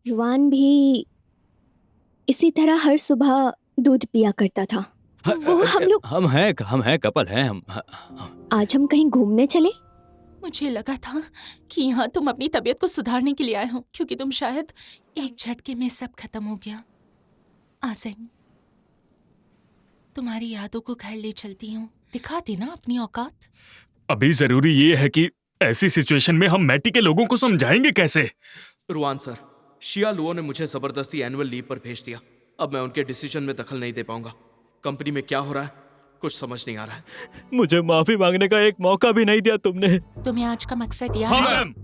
Ruan भी इसी तरह हर सुबह दूध पिया करता था। वो हम हैं कपल हैं हम। आज हम कहीं घूमने चले? मुझे लगा था कि यहाँ तुम अपनी तबीयत को सुधारने के लिए आए हो, क्योंकि तुम शायद एक झटके में सब खत्म हो गया। आसिम, तुम्हारी यादों को घर ले चलती हूँ, दिखाती ना अपनी औकात। अभी जरूरी ये है कि ऐसी सिचुएशन में हम मैटी के लोगों को समझाएंगे कैसे? रुआन सर, शिया लुओ ने मुझे जबरदस्ती एनुअल लीव पर भेज दिया। अब मैं उनके डिसीजन में दखल नहीं दे पाऊंगा। कंपनी में क्या हो रहा है कुछ समझ नहीं आ रहा है। मुझे माफी मांगने का एक मौका भी नहीं दिया तुमने। तुम्हें आज का मकसद यह हाँ है? मैम।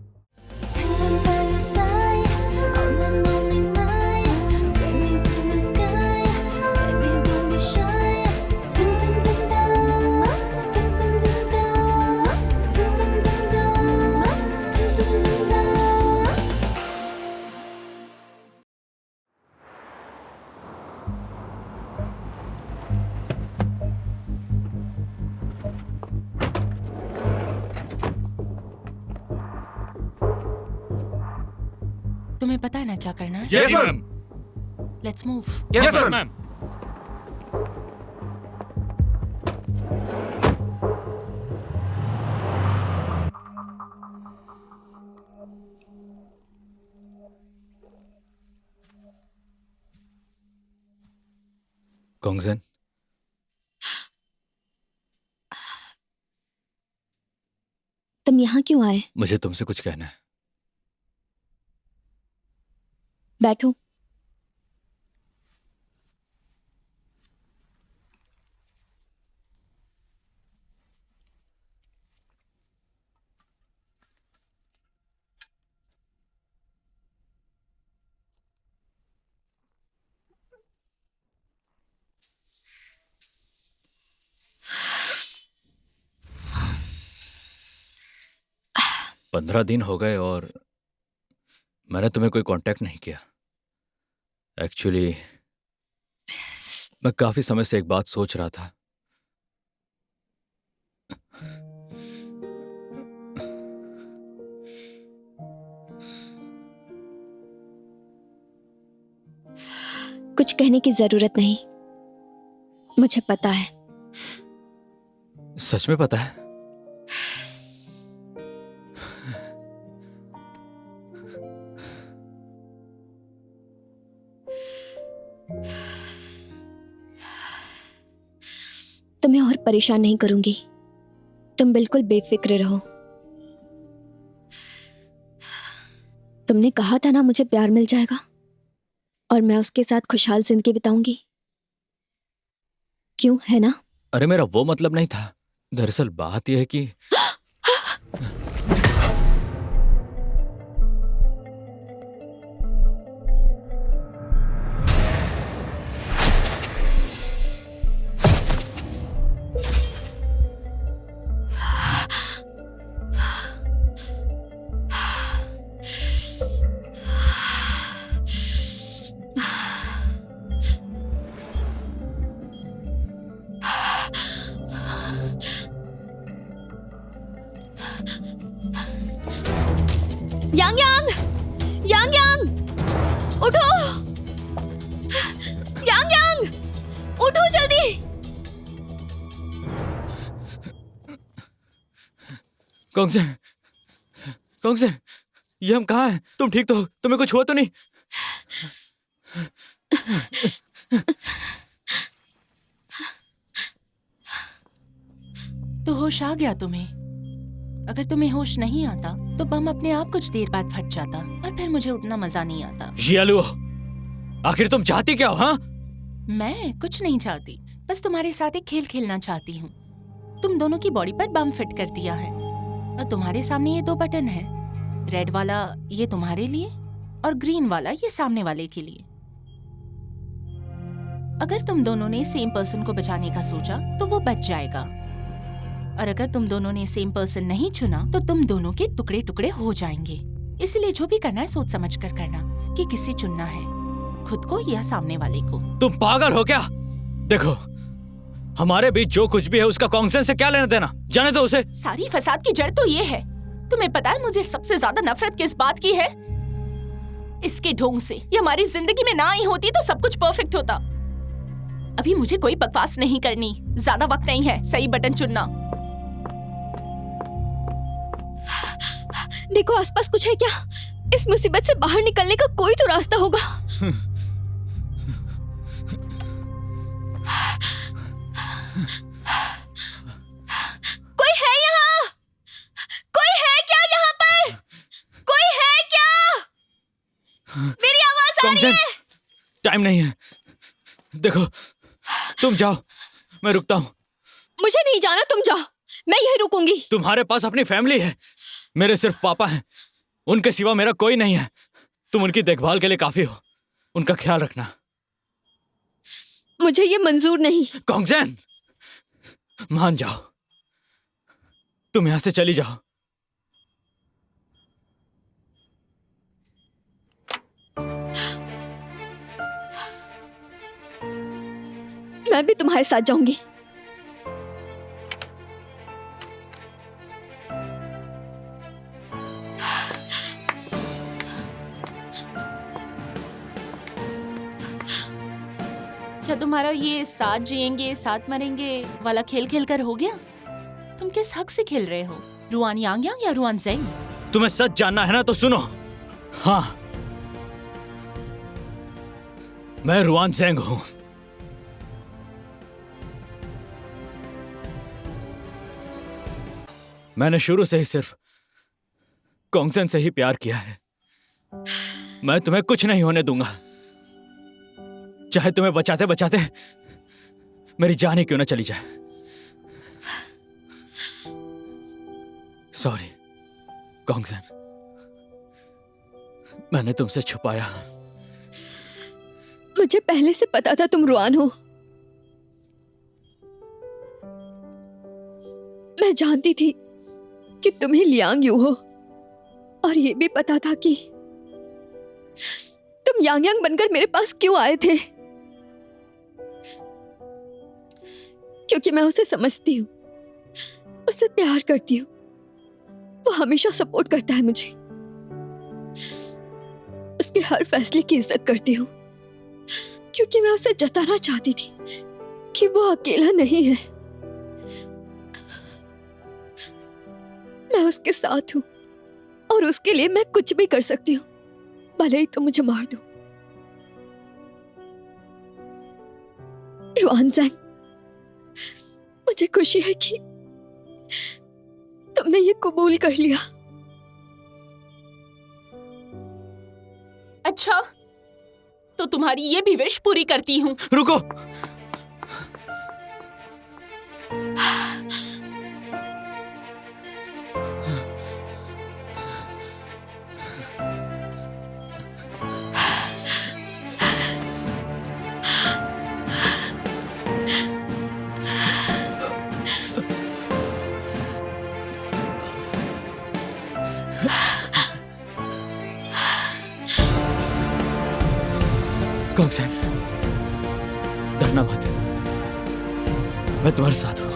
तुम्हें पता है ना क्या करना है? Yes ma'am. Let's move. Yes ma'am. कॉन्गजन, तुम यहाँ क्यों आए? मुझे तुमसे कुछ कहना है। बैठो। पंद्रह दिन हो गए और मैंने तुम्हें कोई कांटेक्ट नहीं किया। एक्चुअली मैं काफी समय से एक बात सोच रहा था। कुछ कहने की जरूरत नहीं, मुझे पता है। सच में पता है? तुम्हें और परेशान नहीं करूंगी, तुम बिल्कुल बेफिक्र रहो। तुमने कहा था ना मुझे प्यार मिल जाएगा और मैं उसके साथ खुशहाल जिंदगी बिताऊंगी। क्यों, है ना? अरे मेरा वो मतलब नहीं था। दरअसल बात यह है कि यांग यांग, यांग यांग, उठो। यांग यांग, उठो जल्दी। कॉन्गजन, कॉन्गजन, ये हम कहाँ हैं? तुम ठीक तो हो? तुम्हें कुछ हुआ तो नहीं? तो होश आ गया तुम्हें? अगर तुम्हें होश नहीं आता तो बम अपने आप कुछ देर बाद फट जाता और फिर मुझे उठना मजा नहीं आता। शिया लुओ, आखिर तुम चाहती क्या हो? हाँ, मैं कुछ नहीं चाहती, बस तुम्हारे साथ एक खेल खेलना चाहती हूँ। तुम दोनों की बॉडी पर बम फिट कर दिया है और तुम्हारे सामने ये दो बटन है। रेड वाला ये तुम्हारे लिए और ग्रीन वाला ये सामने वाले के लिए। अगर तुम दोनों ने सेम पर्सन को बचाने का सोचा तो वो बच जाएगा, और अगर तुम दोनों ने सेम पर्सन नहीं चुना तो तुम दोनों के टुकड़े टुकड़े हो जाएंगे। इसलिए जो भी करना है सोच समझ कर करना कि किसे चुनना है, खुद को या सामने वाले को। तुम पागल हो क्या? देखो, हमारे बीच जो कुछ भी है उसका कॉन्गजन से क्या लेना देना? जाने दो उसे। सारी फसाद की जड़ तो ये है। तुम्हें पता है मुझे सबसे ज्यादा नफरत किस बात की है? इसके ढोंग से ये हमारी जिंदगी में ना आई होती तो सब कुछ परफेक्ट होता। अभी मुझे कोई बकवास नहीं करनी, ज्यादा वक्त नहीं है सही बटन चुनना। देखो आसपास कुछ है क्या? इस मुसीबत से बाहर निकलने का कोई तो रास्ता होगा। कोई है यहाँ? कोई है क्या यहाँ पर? कोई है क्या? मेरी आवाज आ रही है? टाइम नहीं है। देखो, तुम जाओ, मैं रुकता हूँ। मुझे नहीं जाना, तुम जाओ, मैं यहीं रुकूंगी। तुम्हारे पास अपनी फैमिली है, मेरे सिर्फ पापा हैं। उनके सिवा मेरा कोई नहीं है। तुम उनकी देखभाल के लिए काफी हो, उनका ख्याल रखना। मुझे ये मंजूर नहीं। कॉन्गजैन, मान जाओ, तुम यहां से चली जाओ। मैं भी तुम्हारे साथ जाऊंगी। क्या तुम्हारा ये साथ जिएंगे साथ मरेंगे वाला खेल खेल कर हो गया? तुम किस हक से खेल रहे हो? रुआन यांग या रुआन जेंग? तुम्हें सच जानना है ना तो सुनो। हाँ, मैं रुआन जेंग हूं। मैंने शुरू से ही सिर्फ कॉन्गजैन से ही प्यार किया है। मैं तुम्हें कुछ नहीं होने दूंगा, चाहे तुम्हें बचाते बचाते मेरी जान ही क्यों ना चली जाए। सॉरी कॉन्गजैन, मैंने तुमसे छुपाया। मुझे पहले से पता था तुम रुआन हो। मैं जानती थी कि तुम ही लियांग यू हो, और ये भी पता था कि तुम यांग यांग बनकर मेरे पास क्यों आए थे। क्योंकि मैं उसे समझती हूँ, उससे प्यार करती हूँ। वो हमेशा सपोर्ट करता है मुझे, उसके हर फैसले की इज्जत करती हूँ, क्योंकि मैं उसे जताना चाहती थी कि वो अकेला नहीं है। मैं उसके साथ हूँ और उसके लिए मैं कुछ भी कर सकती हूँ, भले ही तुम मुझे मार दो। रुआन जेंग, मुझे खुशी है कि तुमने ये कबूल कर लिया। अच्छा, तो तुम्हारी ये भी विश पूरी करती हूँ। रुको, कॉन्गजैन, डरना मत, मैं तुम्हारे साथ हूं।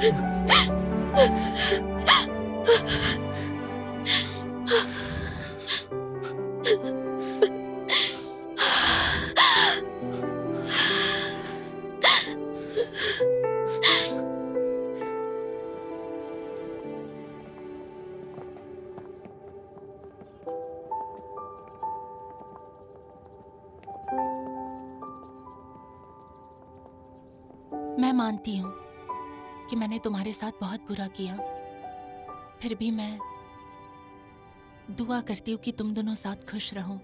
मैं मानती हूँ कि मैंने तुम्हारे साथ बहुत बुरा किया, फिर भी मैं दुआ करती हूँ कि तुम दोनों साथ खुश रहो।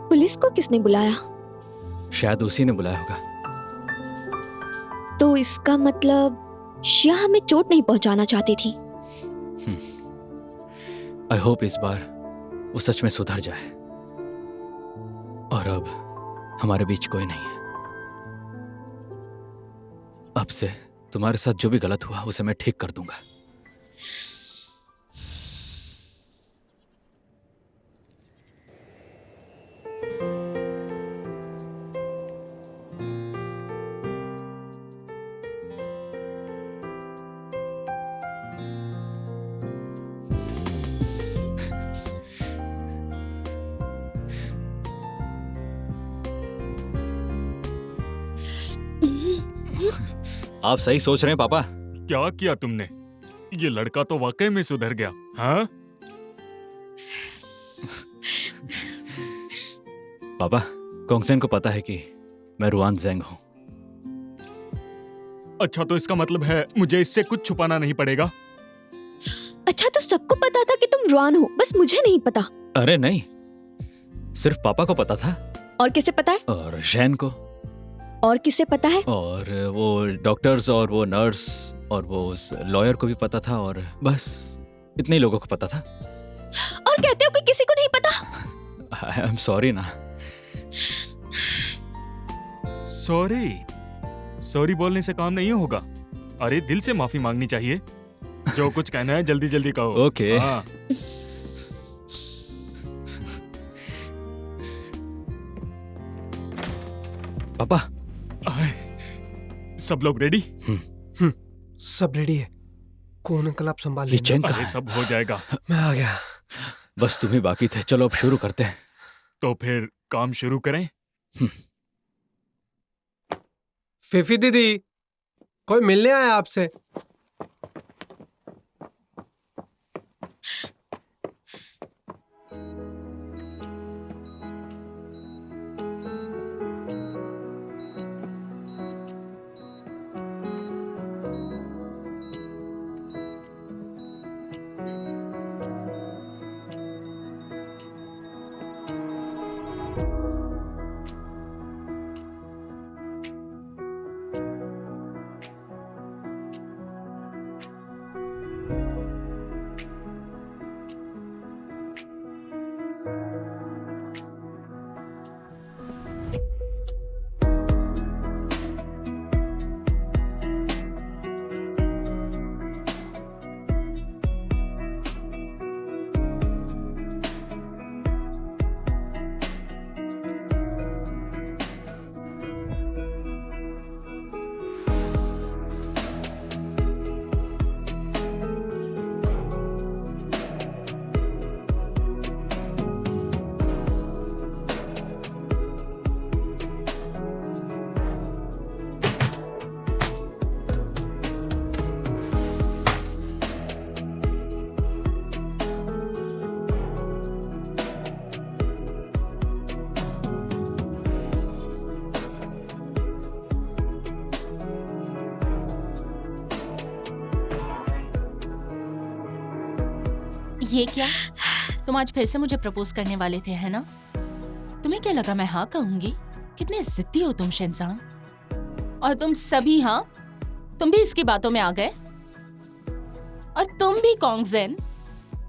पुलिस को किसने बुलाया? शायद उसी ने बुलाया होगा। तो इसका मतलब शिया हमें चोट नहीं पहुंचाना चाहती थी। आई होप इस बार वो सच में सुधर जाए और अब हमारे बीच कोई नहीं है। अब से तुम्हारे साथ जो भी गलत हुआ उसे मैं ठीक कर दूंगा। आप सही सोच रहे हैं पापा। क्या किया तुमने? ये लड़का तो वाकई में सुधर गया। हाँ पापा, कोंगसेन को पता है कि मैं रुआन ज़ेंग हूं। अच्छा, तो इसका मतलब है मुझे इससे कुछ छुपाना नहीं पड़ेगा। अच्छा, तो सबको पता था कि तुम रुआन हो, बस मुझे नहीं पता। अरे नहीं, सिर्फ पापा को पता था। और किसे पता है? और शैन को। और किसे पता है? और वो डॉक्टर्स और वो नर्स और वो उस लॉयर को भी पता था, और बस इतने ही लोगों को पता था। और कहते हो कि किसी को नहीं पता? आई एम सॉरी ना। सॉरी बोलने से काम नहीं होगा। अरे दिल से माफी मांगनी चाहिए। जो कुछ कहना है जल्दी जल्दी कहो। ओके। हाँ। पापा, सब लोग रेडी? सब रेडी है। कौन अंकल, आप संभाल ये लीजिए। चेंग कहाँ अरे है? सब हो जाएगा। मैं आ गया। बस तुम ही बाकी थे। चलो अब शुरू करते हैं। तो फिर काम शुरू करें। फीफी दीदी, कोई मिलने आया आपसे। ये क्या? तुम आज फिर से मुझे प्रपोज करने वाले थे, है ना? तुम्हें क्या लगा मैं हाँ कहूंगी? कितने जिद्दी हो तुम शेनजांग। और तुम सभी हाँ तुम भी इसकी बातों में आ गए? और तुम भी कॉन्गजेन,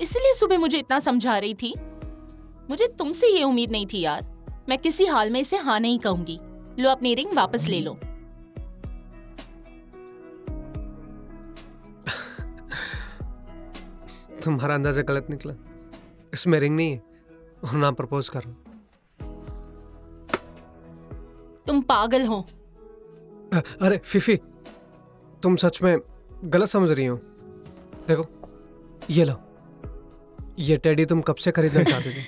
इसलिए सुबह मुझे इतना समझा रही थी। मुझे तुमसे ये उम्मीद नहीं थी यार। मैं किसी हाल में इसे हाँ नहीं कहूंगी। लो अपनी रिंग वापस ले लो। तुम्हारा अंदाजा गलत निकला। इसमें रिंग नहीं है और ना प्रपोज कर रहा हूं। तुम पागल हो। अरे फीफी, तुम सच में गलत समझ रही हो। देखो, ये लो, ये टेडी तुम कब से खरीदना चाहते थे।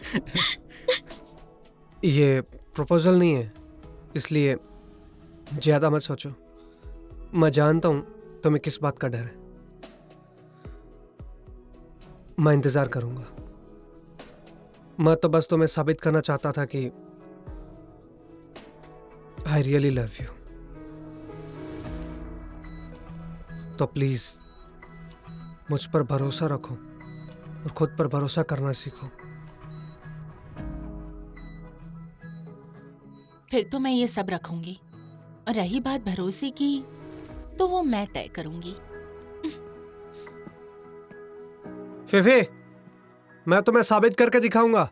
ये प्रपोजल नहीं है, इसलिए ज्यादा मत सोचो। मैं जानता हूं तुम्हें किस बात का डर है। मैं इंतजार करूंगा। मैं तो बस तुम्हें साबित करना चाहता था कि आई रियली लव यू। तो प्लीज मुझ पर भरोसा रखो और खुद पर भरोसा करना सीखो। फिर तो मैं ये सब रखूंगी। और रही बात भरोसे की, तो वो मैं तय करूंगी। फीफी, मैं तुम्हें साबित करके दिखाऊंगा।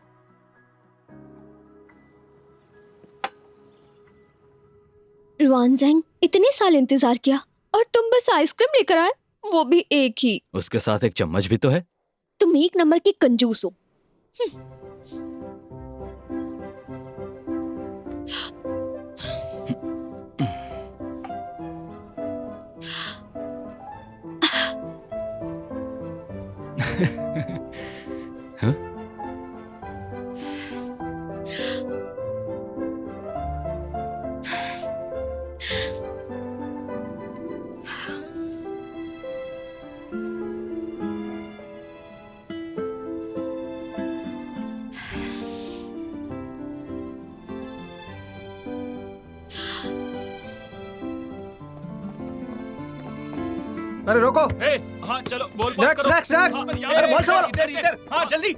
रुआनजेंग, इतने साल इंतजार किया और तुम बस आइसक्रीम लेकर आए, वो भी एक ही। उसके साथ एक चम्मच भी तो है। तुम एक नंबर की कंजूस हो। हाँ? अरे रोको, हाँ चलो बॉल पास नेक्स्ट करो। Next next. हाँ, अरे बॉल संभालो। इधर इधर, हाँ जल्दी।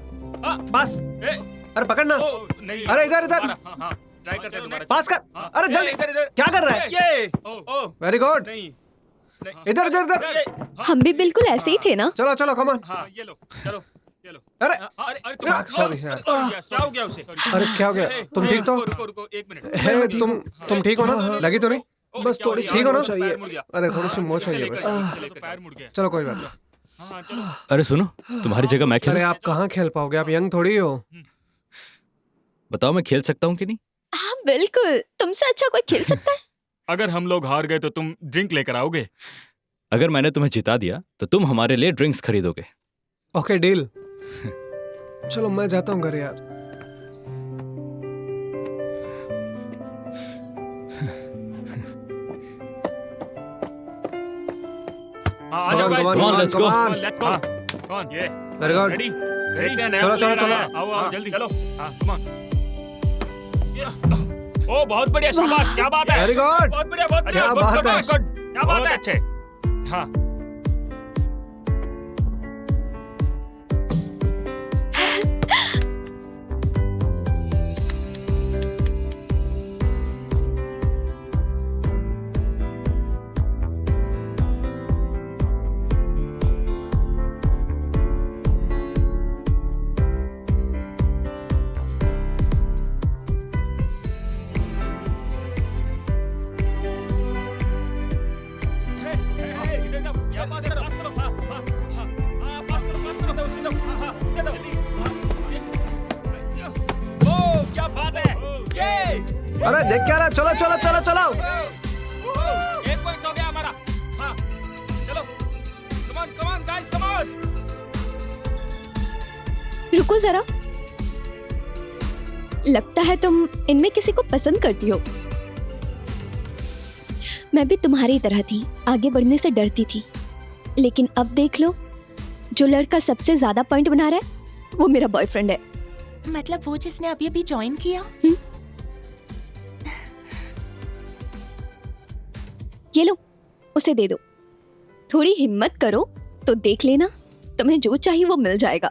हाँ, बस, ए, अरे पकड़ना। ओ, नहीं। अरे इधर इधर, हाँ हाँ ट्राई करते हैं दोबारा। पास कर। हाँ, अरे जल्दी, इधर इधर। क्या कर रहा है? ये ओ वेरी गुड। नहीं इधर इधर इधर। हम भी बिल्कुल ऐसे ही थे ना। चलो चलो, कम ऑन। हाँ ये लो, चलो ये लो। अरे अरे अरे क्या, sorry यार। क्या हो गया उसे? अरे क्या हो गया? तुम ठीक तो? रुको रुको एक मिनट। है, तुम ठीक हो ना? लगी तो नहीं? बस थोड़ी ठीक हो ना? पैर मुड़ गया। अरे थोड़ी सी मोच चाहिए बस। पैर मुड़ गया। चलो कोई बात नहीं। हाँ चलो। अरे सुनो, तुम्हारी जगह मैं अरे खेलूं? आप कहाँ खेल पाओगे? आप यंग थोड़ी हो। बताओ मैं खेल सकता हूँ कि नहीं? हाँ बिल्कुल, तुमसे अच्छा कोई खेल सकता है? अगर हम लोग हार गए तो तुम ड्रिंक लेकर आओगे? अगर मैंने तुम्हें जिता दिया तो तुम हमारे लिए ड्रिंक्स खरीदोगे। Okay deal. चलो मैं जाता हूँ घर यार। हाँ आ जाओ Come on, guys, come on, come on, let's go. come on, let's go. Come on, ये Very good. ready? देखते हैं नया चलो, player चलो, आया है। आओ आओ जल्दी चलो। हाँ come on. ओ बहुत बढ़िया, शाबाश, क्या बात है। Very good. बहुत बढ़िया, बहुत बढ़िया, क्या बहुत बात है। good, क्या बात है। अच्छे। हाँ इधर जाओ, यहाँ पास करो, हाँ, हाँ, हाँ, हाँ, पास करो, सीधा, हाँ, हाँ, सीधा, हाँ, ये, ओ, क्या बात है, ये, अरे देख क्या रहा? चलो चलो चलो चलो। एक पॉइंट हो गया हमारा, हाँ, चलो, come on, guys, come on. रुको जरा, लगता है तुम इनमें किसी को पसंद करती हो। मैं भी तुम्हारी तरह थी, आगे बढ़ने से डरती थी, लेकिन अब देख लो, जो लड़का सबसे ज्यादा पॉइंट बना रहा है वो मेरा बॉयफ्रेंड है। मतलब वो जिसने अभी अभी ज्वाइन किया? ये लो, उसे दे दो। थोड़ी हिम्मत करो तो देख लेना, तुम्हें जो चाहिए वो मिल जाएगा।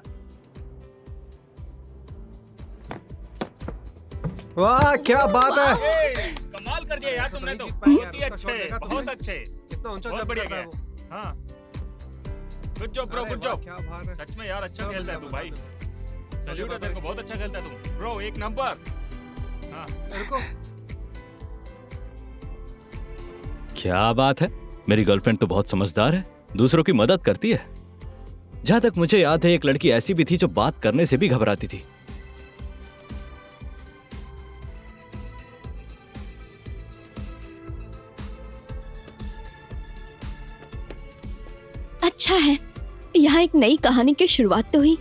वाह क्या बात है। कमाल कर दिया यार तुमने तो, बहुत ही अच्छे, बहुत अच्छे। कितना ऊंचा बहुत जंप बढ़िया करता है गया। वो। हाँ, गुड जॉब ब्रो, अरे गुड वाह, जॉब। क्या बात है। सच में यार अच्छा चलो, खेलता है तू चलो, भाई। चलो। सैल्यूट है तेरे को, बहुत अच्छा खेलता है तू ब्रो, एक नंबर। हाँ, रुको। क्या बात है, मेरी गर्लफ्रेंड तो बहुत समझदार है, दूसरों की मदद करती है। जहां तक मुझे याद है एक लड़की ऐसी भी थी जो बात करने से भी घबराती थी। अच्छा है, यहाँ एक नई कहानी की शुरुआत तो हुई।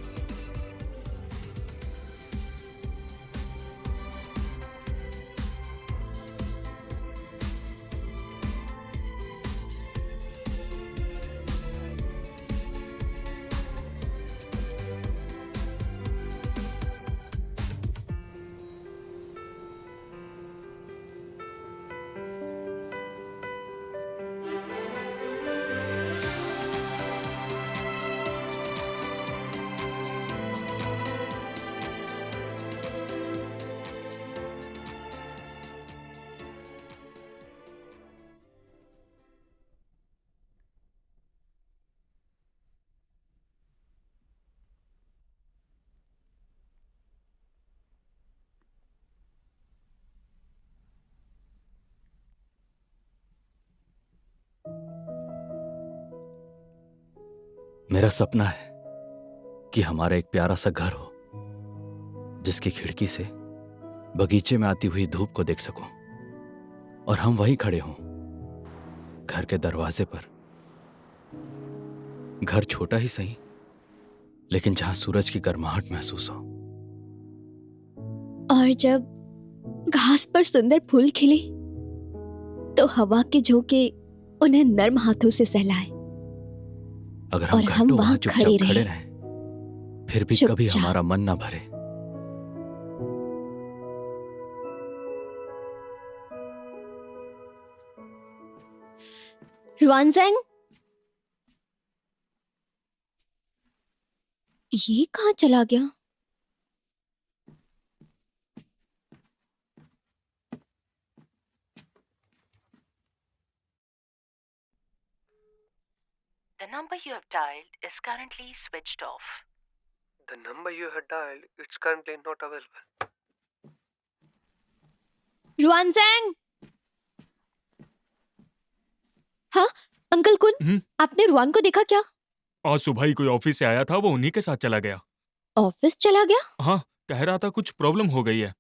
मेरा सपना है कि हमारा एक प्यारा सा घर हो जिसकी खिड़की से बगीचे में आती हुई धूप को देख सकूं और हम वहीं खड़े हों घर के दरवाजे पर। घर छोटा ही सही, लेकिन जहां सूरज की गर्माहट महसूस हो। और जब घास पर सुंदर फूल खिले तो हवा के झोंके उन्हें नर्म हाथों से सहलाए अगर हम और हम घंटों वहां वहां खड़े चुपचाप खड़े रहें। रहें फिर भी कभी चुपचाप। हमारा मन ना भरे। रुआनजेंग, ये कहाँ चला गया? The number you have dialed is currently switched off. The number you had dialed, it's currently not available. रुआनजेंग। हाँ अंकल कुन, आपने रुआन को देखा क्या? आज सुबह ही कोई ऑफिस से आया था, वो उन्हीं के साथ चला गया। ऑफिस चला गया? हाँ, कह रहा था कुछ प्रॉब्लम हो गई है।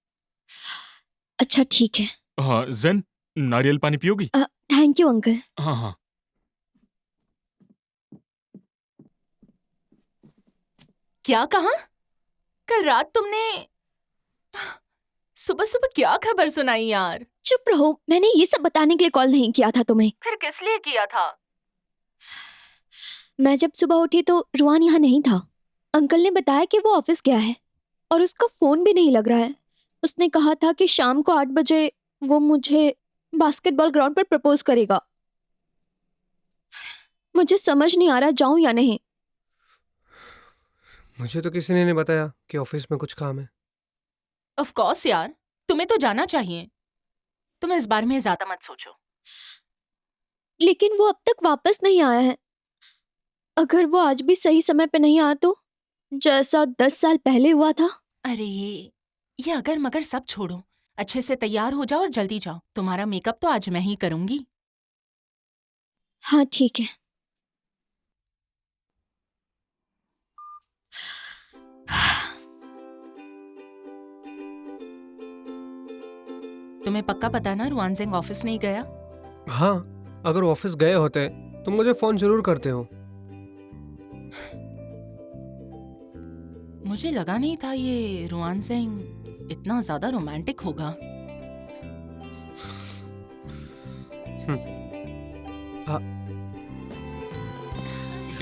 अच्छा ठीक है। हाँ जन, नारियल पानी पियोगी? Thank you uncle. हाँ हाँ। क्या कहा? कल रात तुमने सुबह सुबह क्या खबर सुनाई यार? चुप रहो, मैंने ये सब बताने के लिए कॉल नहीं किया था तुम्हें। फिर किस लिए किया था? मैं जब सुबह उठी तो रुआन यहाँ नहीं था। अंकल ने बताया कि वो ऑफिस गया है और उसका फोन भी नहीं लग रहा है। उसने कहा था कि शाम को 8 बजे वो मुझे बास्केटबॉल ग्राउंड पर प्रपोज करेगा। मुझे समझ नहीं आ रहा जाऊं या नहीं। मुझे तो किसी ने नहीं बताया कि ऑफिस में कुछ काम है। ऑफ कोर्स यार, तुम्हें तो जाना चाहिए। तुम इस बारे में ज्यादा मत सोचो। लेकिन वो अब तक वापस नहीं आया है। अगर वो आज भी सही समय पे नहीं आया तो जैसा 10 साल पहले हुआ था। अरे ये अगर मगर सब छोड़ो, अच्छे से तैयार हो जाओ और जल्दी जाओ। तुम्हारा मेकअप तो आज मैं ही करूंगी। हाँ ठीक है। तुम्हें पक्का पता है ना रुआनजेंग ऑफिस नहीं गया? हाँ, अगर ऑफिस गए होते तो मुझे फोन जरूर करते हो। मुझे लगा नहीं था ये रुआनजेंग इतना ज्यादा रोमांटिक होगा।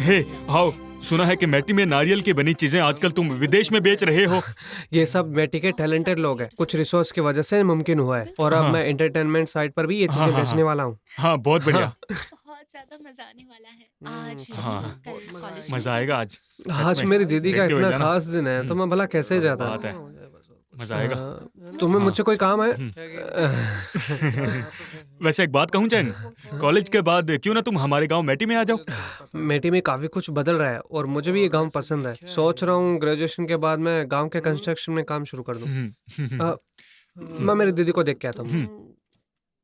हे आओ, सुना है कि मैटी में नारियल की बनी चीजें आजकल तुम विदेश में बेच रहे हो। ये सब मैटी के टैलेंटेड लोग हैं। कुछ रिसोर्स की वजह से मुमकिन हुआ है और अब हाँ। मैं एंटरटेनमेंट साइट पर भी ये हाँ, चीजें हाँ, बेचने हाँ। वाला हूँ। हाँ बहुत बढ़िया। बहुत ज्यादा मजा आने वाला है आज हाँ। कल कॉलेज में मजा आएगा आज। आज में। मेरी दीदी का देखते हुए इतना जाना। खास दिन है तो मैं भला कैसे जाता। बात है। मजा आएगा। तुम्हें हाँ। मुझसे कोई काम है? वैसे एक बात कहूँ चैन, कॉलेज के बाद क्यों ना तुम हमारे गांव मैटी में आ जाओ। मेटी में काफी कुछ बदल रहा है और मुझे भी ये गांव पसंद है। सोच रहा हूँ ग्रेजुएशन के बाद मैं गांव के कंस्ट्रक्शन में काम शुरू कर दूं। मैं मेरी दीदी को देख के आता हूँ।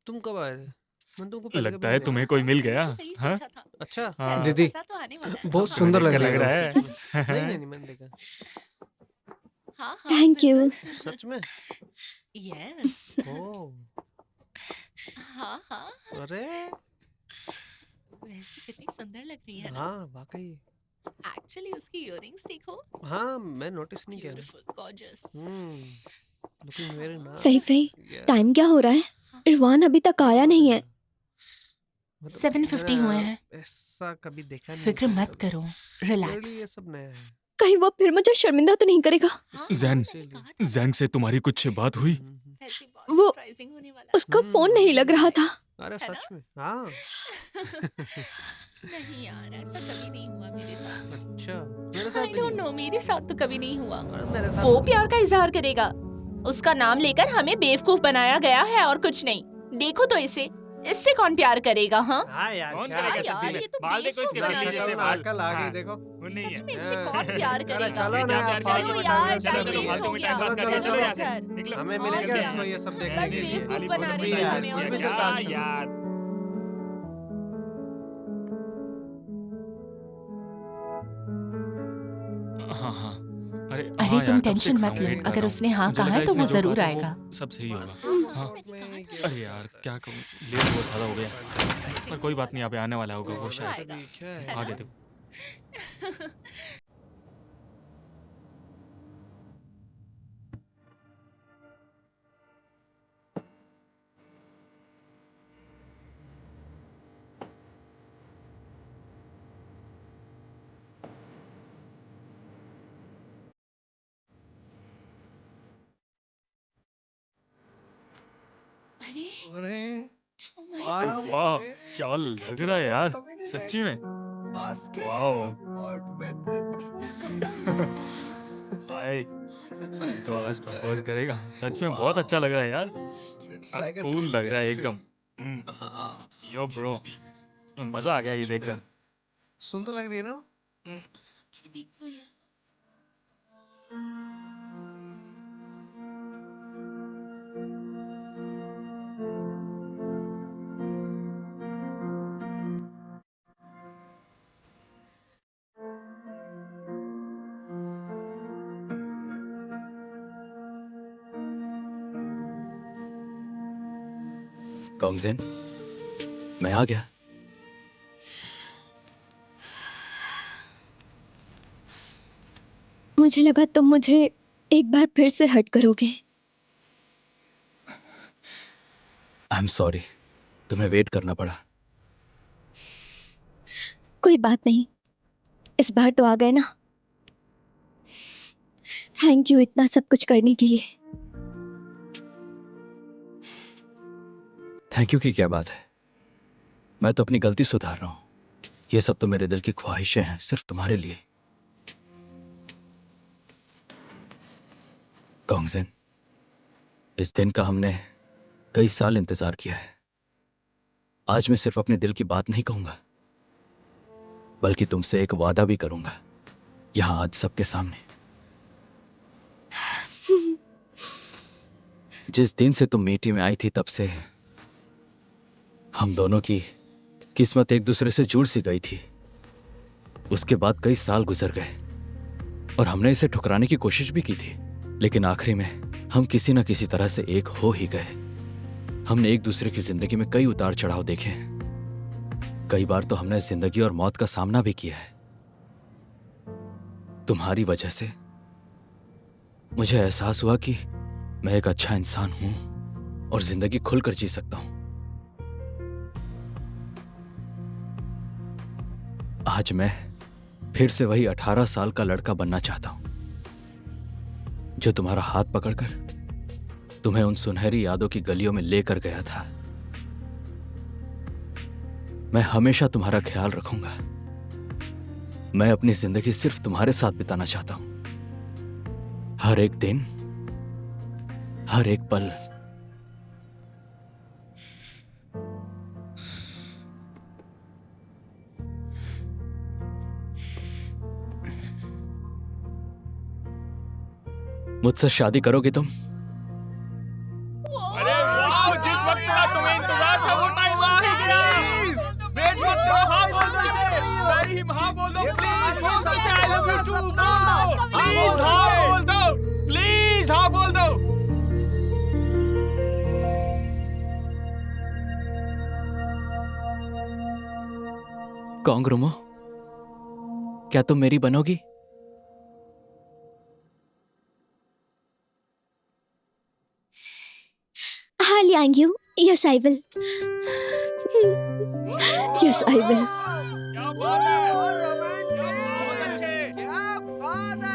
तुम कब आए थे? मैंने तुमको पहले लगता कभी है नहीं तुम्हें कोई मिल गया। वही हाँ? सोचा था। अच्छा हाँ। दीदी ऐसा तो आने वाला है। बहुत हाँ, सुंदर लग लग रहा रहा है। है। नहीं मैंने देखा। हाँ, हाँ, थैंक यू। बिल्कुल। सच में? यस। ओह हाँ, हाँ। अरे वैसे कितनी सुंदर लग रही है ना। हाँ वाकई। एक्चुअली उसकी इयररिंग्स देखो। हाँ मैं नोटिस नहीं किया। Beautiful, gorgeous. Looking very nice. फई फई, टाइम क्या हो रहा है? इरवान अभी तक आया नहीं है। 7:50 हुए हैं। ऐसा कभी देखा नहीं। फिक्र मत करो, मेरे रिलैक्स। लिए ये सब नया है। कहीं वो फिर मुझे शर्मिंदा तो नहीं करेगा? जैन, जैन से तुम्हारी कुछ बात हुई? वो उसका फोन नहीं लग रहा था। अरे है सच में? हाँ नहीं यार, ऐसा कभी नहीं हुआ मेरे साथ। अच्छा मेरे आई साथ भी डोंट नहीं नो, मेरे साथ तो कभी नहीं हुआ। हुआ। अरे मेरे साथ वो भी प्यार का इजहार करेगा। उसका नाम लेकर हमें बेवकूफ बनाया गया है और कुछ नहीं। देखो तो इससे कौन प्यार करेगा? हाँ हाँ यार कौन क्या करेगा है यार, सच्ची में? ये तो बाल देखो इसके बेवकूफ नीले बना से दिया। बाल। कल आ गई हाँ, देखो। वो नहीं सच है। में इससे कौन प्यार अरे करेगा? चलो ना यार, यार, चलो फालतू यार, बता टाइम रहे हो। वेस्ट हो गया। चलो, चलो, चलो चलो, यार। निकलो। हमें और मिलेगा क्या? इसको ये सब बस देखने के लिए। बेवकूफ बना रही है हमें और कुछ क्या नहीं। यार। हाँ हाँ, अरे अरे हाँ तुम यार, कब से टेंशन खड़ा मत हूँ, लो। वेट कर अगर रहा उसने हूँ। हाँ मुझे कहा लगा है तो इसने वो जो कहा जरूर था आएगा। वो सब सही होगा। हाँ, मैंने कहा अरे यार क्या कहूँ, लेट बहुत ज़्यादा हो गया। पर कोई बात नहीं, यहाँ पे आने वाला होगा वो शायद। आएगा। क्या है? आगे देखो। अरे अरे oh my वाह, क्या लग रहा है यार, सच्ची में। वाह, भाई तो आज प्रपोज करेगा? सच में बहुत अच्छा लग रहा है यार, कूल लग रहा है एकदम। यो ब्रो, मजा आ गया ये देखकर। सुंदर लग रही है ना? कॉन्गजेन, मैं आ गया। मुझे लगा तुम मुझे एक बार फिर से हर्ट करोगे। आई एम सॉरी, तुम्हें वेट करना पड़ा। कोई बात नहीं, इस बार तो आ गए ना। थैंक यू इतना सब कुछ करने के लिए। थैंक यू की क्या बात है, मैं तो अपनी गलती सुधार रहा हूँ। ये सब तो मेरे दिल की ख्वाहिशें हैं, सिर्फ तुम्हारे लिए। कॉन्गजेन, इस दिन का हमने कई साल इंतजार किया है। आज मैं सिर्फ अपने दिल की बात नहीं कहूंगा, बल्कि तुमसे एक वादा भी करूंगा, यहां आज सबके सामने। जिस दिन से तुम मीठी में आई थी तब से हम दोनों की किस्मत एक दूसरे से जुड़ सी गई थी। उसके बाद कई साल गुजर गए और हमने इसे ठुकराने की कोशिश भी की थी, लेकिन आखिरी में हम किसी न किसी तरह से एक हो ही गए। हमने एक दूसरे की जिंदगी में कई उतार चढ़ाव देखे हैं। कई बार तो हमने जिंदगी और मौत का सामना भी किया है। तुम्हारी वजह से मुझे एहसास हुआ कि मैं एक अच्छा इंसान हूं और जिंदगी खुलकर जी सकता हूं। आज मैं फिर से वही 18 साल का लड़का बनना चाहता हूं, जो तुम्हारा हाथ पकड़कर तुम्हें उन सुनहरी यादों की गलियों में लेकर गया था। मैं हमेशा तुम्हारा ख्याल रखूंगा। मैं अपनी जिंदगी सिर्फ तुम्हारे साथ बिताना चाहता हूं। हर एक दिन हर एक पल मुझसे शादी करोगी तुम? अरे वाह, जिस वक्त का तुम्हें इंतजार था वो टाइम आ ही गया। वेट मत करो, हाँ बोल दो इसे। रहीम, हाँ बोल दो प्लीज। बोल दो इसे, I love you too, बोल दो प्लीज, हाँ बोल दो प्लीज, हाँ बोल दो। कांगरुमो, क्या तुम मेरी बनोगी? हाँ Liang you, yes I will, yes I will. क्या बात है, बहुत अच्छे, क्या बात है।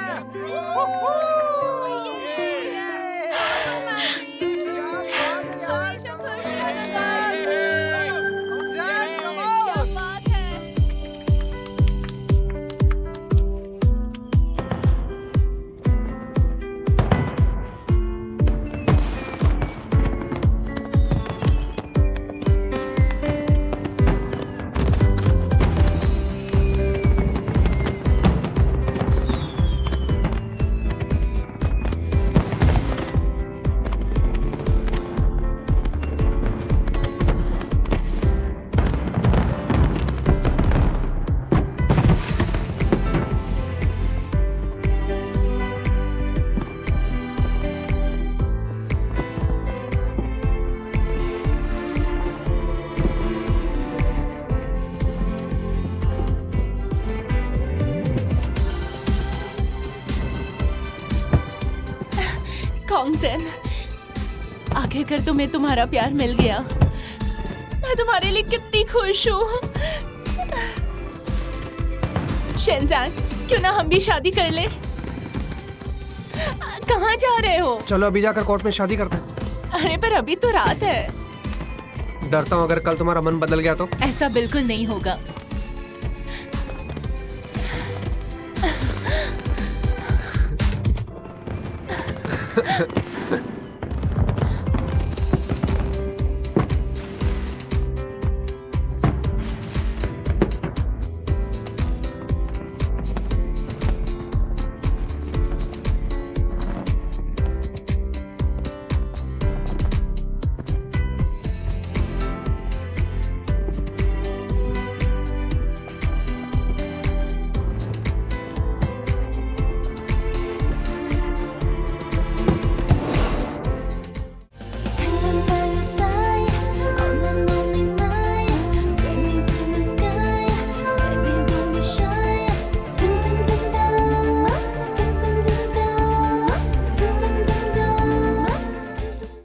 कॉन्गजेन, आखिरकार तुम्हें तुम्हारा प्यार मिल गया। मैं तुम्हारे लिए कितनी खुश हूँ। शेनजान, क्यों ना हम भी शादी कर ले? कहाँ जा रहे हो? चलो अभी जाकर कोर्ट में शादी करते हैं। अरे पर अभी तो रात है। डरता हूँ अगर कल तुम्हारा मन बदल गया तो। ऐसा बिल्कुल नहीं होगा।